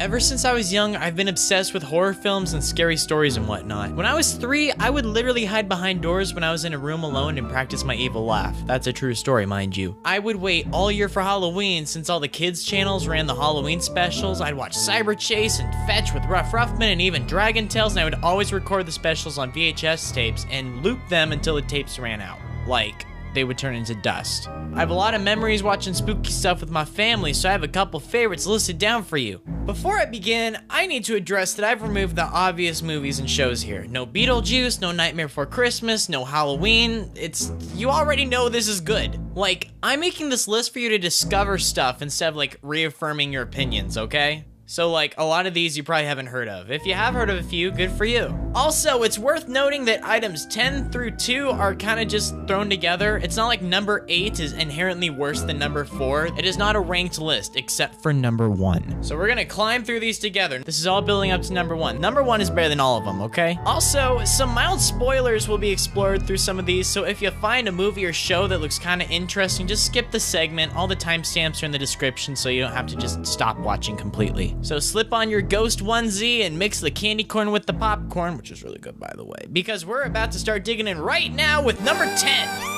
Ever since I was young, I've been obsessed with horror films and scary stories and whatnot. When I was 3, I would literally hide behind doors when I was in a room alone and practice my evil laugh. That's a true story, mind you. I would wait all year for Halloween since all the kids' channels ran the Halloween specials. I'd watch Cyber Chase and Fetch with Ruff Ruffman and even Dragon Tales, and I would always record the specials on VHS tapes and loop them until the tapes ran out. Like, they would turn into dust. I have a lot of memories watching spooky stuff with my family, so I have a couple favorites listed down for you. Before I begin, I need to address that I've removed the obvious movies and shows here. No Beetlejuice, no Nightmare Before Christmas, no Halloween. You already know this is good. Like, I'm making this list for you to discover stuff instead of like reaffirming your opinions, okay? So like, a lot of these you probably haven't heard of. If you have heard of a few, good for you. Also, it's worth noting that items 10 through 2 are kind of just thrown together. It's not like number 8 is inherently worse than number 4. It is not a ranked list, except for number 1. So we're gonna climb through these together. This is all building up to number 1. Number 1 is better than all of them, okay? Also, some mild spoilers will be explored through some of these, so if you find a movie or show that looks kind of interesting, just skip the segment. All the timestamps are in the description, so you don't have to just stop watching completely. So slip on your ghost onesie and mix the candy corn with the popcorn, which is really good by the way, because we're about to start digging in right now with number 10.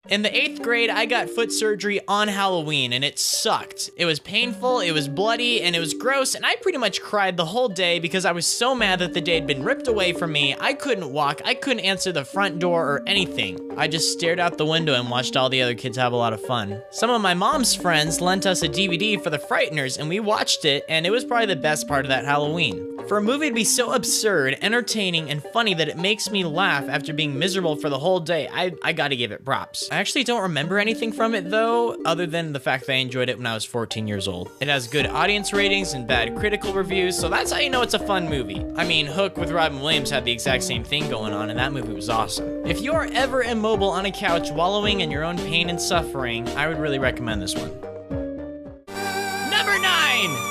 In the 8th grade, I got foot surgery on Halloween, and it sucked. It was painful, it was bloody, and it was gross, and I pretty much cried the whole day because I was so mad that the day had been ripped away from me. I couldn't walk, I couldn't answer the front door or anything. I just stared out the window and watched all the other kids have a lot of fun. Some of my mom's friends lent us a DVD for The Frighteners, and we watched it, and it was probably the best part of that Halloween. For a movie to be so absurd, entertaining, and funny that it makes me laugh after being miserable for the whole day, I gotta give it props. I actually don't remember anything from it though, other than the fact that I enjoyed it when I was 14 years old. It has good audience ratings and bad critical reviews, so that's how you know it's a fun movie. I mean, Hook with Robin Williams had the exact same thing going on, and that movie was awesome. If you are ever immobile on a couch wallowing in your own pain and suffering, I would really recommend this one. Number 9!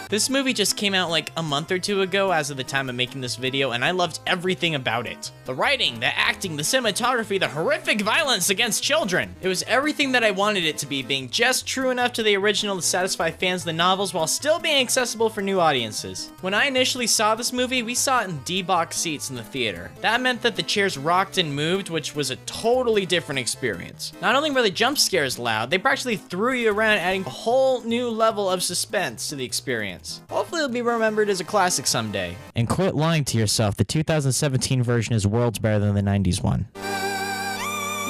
This movie just came out like a month or 2 ago as of the time of making this video, and I loved everything about it. The writing, the acting, the cinematography, the horrific violence against children. It was everything that I wanted it to be, being just true enough to the original to satisfy fans of the novels while still being accessible for new audiences. When I initially saw this movie, we saw it in D-box seats in the theater. That meant that the chairs rocked and moved, which was a totally different experience. Not only were the jump scares loud, they practically threw you around, adding a whole new level of suspense to the experience. Hopefully it'll be remembered as a classic someday. And quit lying to yourself, the 2017 version is worlds better than the 90s one.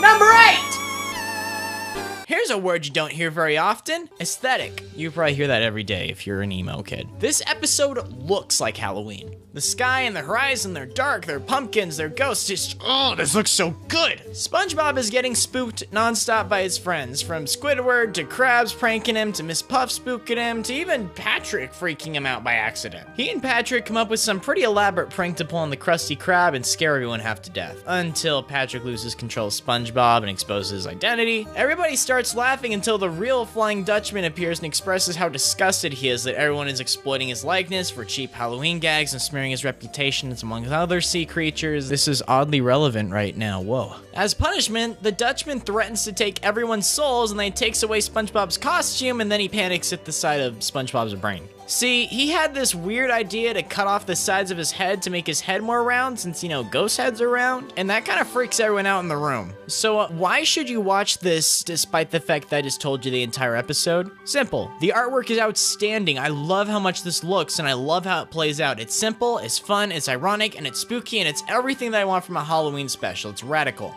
Number 8! Here's a word you don't hear very often, aesthetic. You probably hear that every day if you're an emo kid. This episode looks like Halloween. The sky and the horizon, they're dark, they're pumpkins, they're ghosts, oh, this looks so good. SpongeBob is getting spooked nonstop by his friends, from Squidward to Krabs pranking him, to Miss Puff spooking him, to even Patrick freaking him out by accident. He and Patrick come up with some pretty elaborate prank to pull on the Krusty Krab and scare everyone half to death, until Patrick loses control of SpongeBob and exposes his identity. Everybody starts laughing until the real Flying Dutchman appears and expresses how disgusted he is that everyone is exploiting his likeness for cheap Halloween gags and smearing his reputation among other sea creatures. This is oddly relevant right now, whoa. As punishment, the Dutchman threatens to take everyone's souls and then he takes away SpongeBob's costume and then he panics at the sight of SpongeBob's brain. See, he had this weird idea to cut off the sides of his head to make his head more round since, you know, ghost heads are round, and that kind of freaks everyone out in the room. So why should you watch this despite the fact that I just told you the entire episode? Simple. The artwork is outstanding. I love how much this looks, and I love how it plays out. It's simple, it's fun, it's ironic, and it's spooky, and it's everything that I want from a Halloween special. It's radical.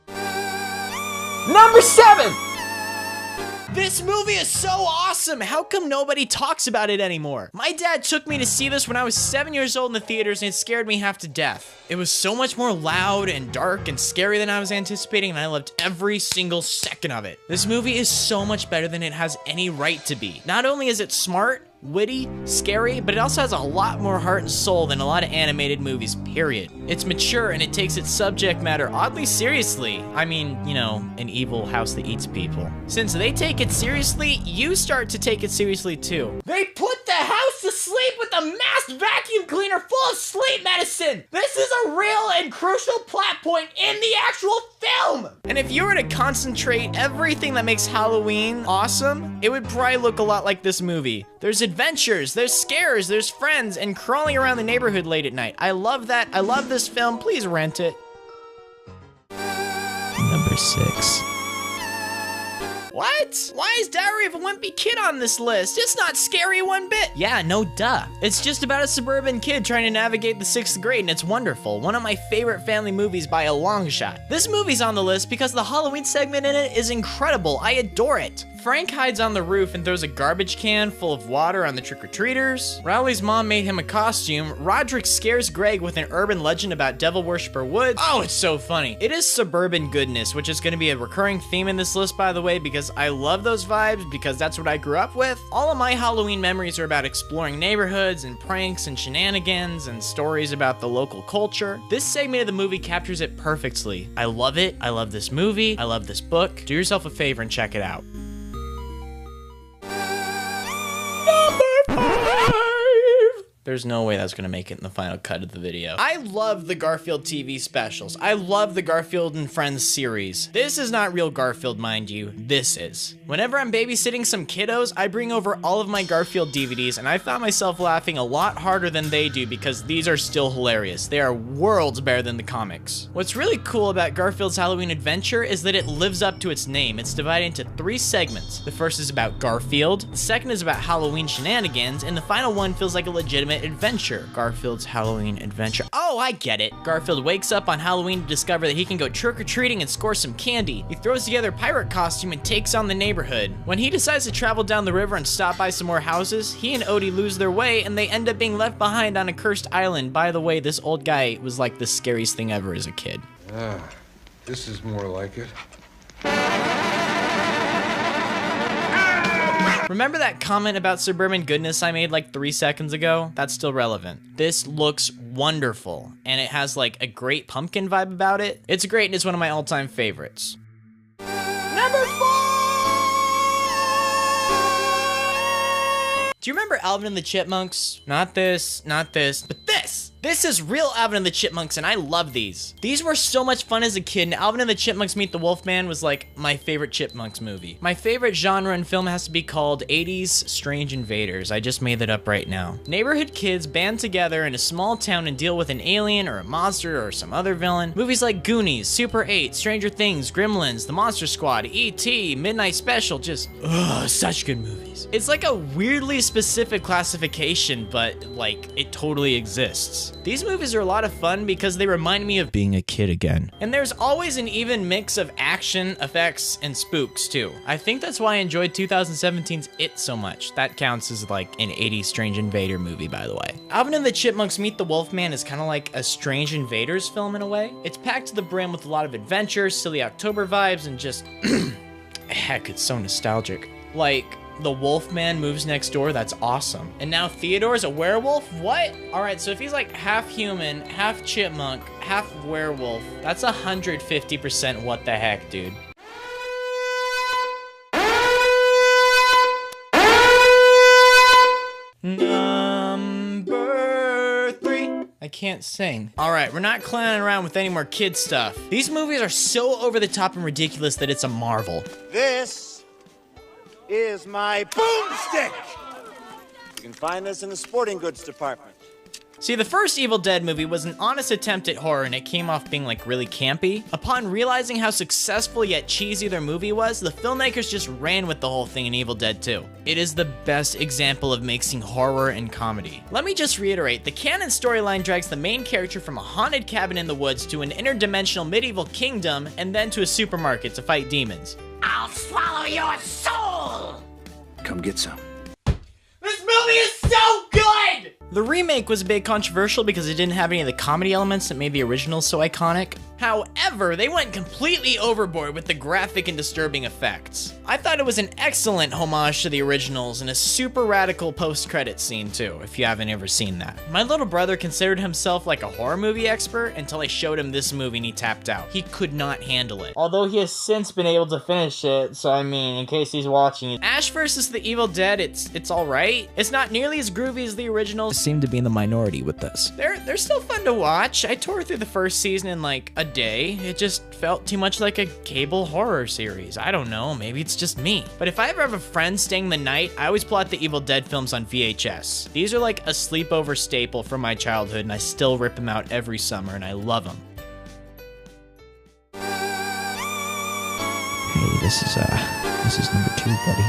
Number 7! This movie is so awesome! How come nobody talks about it anymore? My dad took me to see this when I was 7 years old in the theaters and it scared me half to death. It was so much more loud and dark and scary than I was anticipating, and I loved every single second of it. This movie is so much better than it has any right to be. Not only is it smart, witty, scary, but it also has a lot more heart and soul than a lot of animated movies, period. It's mature and it takes its subject matter oddly seriously. I mean, you know, an evil house that eats people. Since they take it seriously, you start to take it seriously too. They put the house sleep with a masked vacuum cleaner full of sleep medicine. This is a real and crucial plot point in the actual film. And if you were to concentrate everything that makes Halloween awesome, it would probably look a lot like this movie. There's adventures, there's scares, there's friends, and crawling around the neighborhood late at night. I love that. I love this film. Please rent it. Number 6. What? Why is Diary of a Wimpy Kid on this list? It's not scary one bit. Yeah, no duh. It's just about a suburban kid trying to navigate the 6th grade, and it's wonderful. One of my favorite family movies by a long shot. This movie's on the list because the Halloween segment in it is incredible. I adore it. Frank hides on the roof and throws a garbage can full of water on the trick-or-treaters. Rowley's mom made him a costume. Roderick scares Greg with an urban legend about Devil Worshipper Woods. Oh, it's so funny. It is suburban goodness, which is going to be a recurring theme in this list, by the way, because I love those vibes because that's what I grew up with. All of my Halloween memories are about exploring neighborhoods and pranks and shenanigans and stories about the local culture. This segment of the movie captures it perfectly. I love it. I love this movie. I love this book. Do yourself a favor and check it out. There's no way that's gonna make it in the final cut of the video. I love the Garfield TV specials. I love the Garfield and Friends series. This is not real Garfield, mind you. This is. Whenever I'm babysitting some kiddos, I bring over all of my Garfield DVDs, and I found myself laughing a lot harder than they do because these are still hilarious. They are worlds better than the comics. What's really cool about Garfield's Halloween Adventure is that it lives up to its name. It's divided into 3 segments. The first is about Garfield, the second is about Halloween shenanigans, and the final one feels like a legitimate adventure. Garfield's Halloween Adventure. Oh, I get it. Garfield wakes up on Halloween to discover that he can go trick-or-treating and score some candy. He throws together a pirate costume and takes on the neighborhood. When he decides to travel down the river and stop by some more houses, he and Odie lose their way and they end up being left behind on a cursed island. By the way, this old guy was like the scariest thing ever as a kid. Ah, this is more like it. Remember that comment about suburban goodness I made like 3 seconds ago? That's still relevant. This looks wonderful, and it has like a great pumpkin vibe about it. It's great, and it's one of my all-time favorites. Number 4! Do you remember Alvin and the Chipmunks? Not this, but this! This is real Alvin and the Chipmunks, and I love these. These were so much fun as a kid, and Alvin and the Chipmunks Meet the Wolfman was like my favorite Chipmunks movie. My favorite genre in film has to be called 80s Strange Invaders. I just made that up right now. Neighborhood kids band together in a small town and deal with an alien or a monster or some other villain. Movies like Goonies, Super 8, Stranger Things, Gremlins, The Monster Squad, E.T., Midnight Special, just, such good movies. It's like a weirdly specific classification, but like, it totally exists. These movies are a lot of fun because they remind me of being a kid again. And there's always an even mix of action, effects, and spooks too. I think that's why I enjoyed 2017's It so much. That counts as like an 80s Strange Invader movie, by the way. Alvin and the Chipmunks Meet the Wolfman is kind of like a Strange Invaders film in a way. It's packed to the brim with a lot of adventure, silly October vibes, and just, heck, it's so nostalgic. Like, the Wolfman moves next door, that's awesome. And now Theodore's a werewolf? What? Alright, so if he's like half human, half chipmunk, half werewolf, that's 150% what the heck, dude. Number 3. I can't sing. Alright, we're not clowning around with any more kid stuff. These movies are so over the top and ridiculous that it's a marvel. This is my boomstick! You can find this in the sporting goods department. See, the first Evil Dead movie was an honest attempt at horror, and it came off being like really campy. Upon realizing how successful yet cheesy their movie was, the filmmakers just ran with the whole thing in Evil Dead 2. It is the best example of mixing horror and comedy. Let me just reiterate, the canon storyline drags the main character from a haunted cabin in the woods to an interdimensional medieval kingdom, and then to a supermarket to fight demons. I'll swallow your soul! Come get some. This movie is so good! The remake was a bit controversial because it didn't have any of the comedy elements that made the original so iconic. However, they went completely overboard with the graphic and disturbing effects. I thought it was an excellent homage to the originals and a super radical post-credit scene too, if you haven't ever seen that. My little brother considered himself like a horror movie expert until I showed him this movie and he tapped out. He could not handle it. Although he has since been able to finish it, so I mean, in case he's watching it. Ash vs. the Evil Dead, it's alright. It's not nearly as groovy as the originals, seem to be in the minority with this. They're still fun to watch. I tore through the first season in like a day. It just felt too much like a cable horror series. I don't know, maybe it's just me. But if I ever have a friend staying the night, I always pull out the Evil Dead films on VHS. These are like a sleepover staple from my childhood, and I still rip them out every summer, and I love them. Hey, this is number 2, buddy.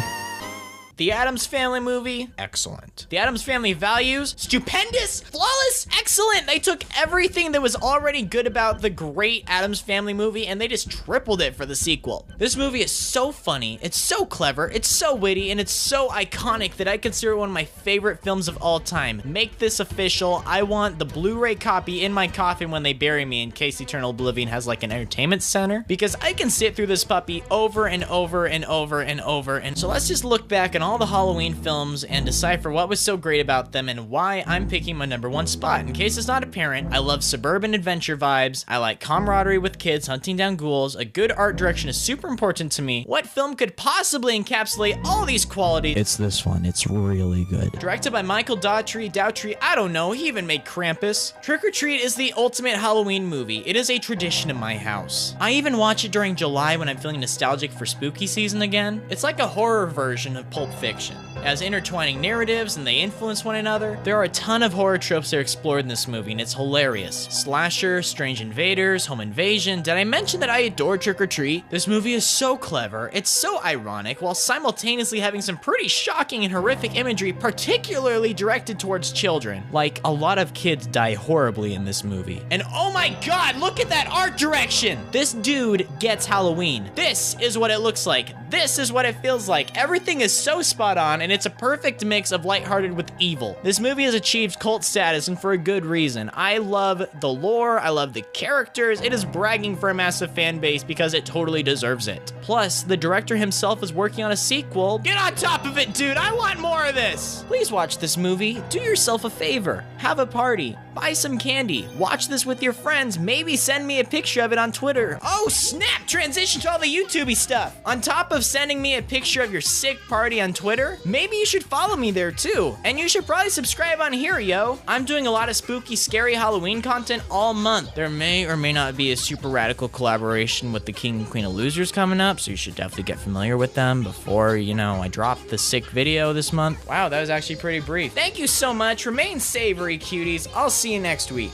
The Addams Family movie, excellent. The Addams Family values, stupendous, flawless, excellent. They took everything that was already good about the great Addams Family movie and they just tripled it for the sequel. This movie is so funny, it's so clever, it's so witty, and it's so iconic that I consider it one of my favorite films of all time. Make this official. I want the Blu-ray copy in my coffin when they bury me in case Eternal Oblivion has like an entertainment center, because I can sit through this puppy over and over and over and over. And so let's just look back on all the Halloween films and decipher what was so great about them and why I'm picking my number 1 spot. In case it's not apparent, I love suburban adventure vibes, I like camaraderie with kids hunting down ghouls, a good art direction is super important to me. What film could possibly encapsulate all these qualities? It's this one, it's really good. Directed by Michael Dowtry, I don't know, he even made Krampus. Trick or Treat is the ultimate Halloween movie. It is a tradition in my house. I even watch it during July when I'm feeling nostalgic for spooky season again. It's like a horror version of Pulp Fiction. It has intertwining narratives and they influence one another. There are a ton of horror tropes that are explored in this movie and it's hilarious. Slasher, strange invaders, home invasion. Did I mention that I adore Trick or Treat? This movie is so clever, it's so ironic, while simultaneously having some pretty shocking and horrific imagery, particularly directed towards children. Like, a lot of kids die horribly in this movie. And oh my god, look at that art direction! This dude gets Halloween. This is what it looks like. This is what it feels like. Everything is so spot on, and it's a perfect mix of lighthearted with evil. This movie has achieved cult status, and for a good reason. I love the lore, I love the characters, it is bragging for a massive fan base because it totally deserves it. Plus, the director himself is working on a sequel. Get on top of it, dude, I want more of this! Please watch this movie, do yourself a favor, have a party, buy some candy, watch this with your friends, maybe send me a picture of it on Twitter. Oh snap, transition to all the YouTubey stuff. On top of sending me a picture of your sick party on Twitter, maybe you should follow me there too. And you should probably subscribe on here, yo. I'm doing a lot of spooky, scary Halloween content all month. There may or may not be a super radical collaboration with the King and Queen of Losers coming up, so you should definitely get familiar with them before, you know, I drop the sick video this month. Wow, that was actually pretty brief. Thank you so much. Remain savory, cuties. I'll see you next week.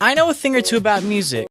I know a thing or two about music.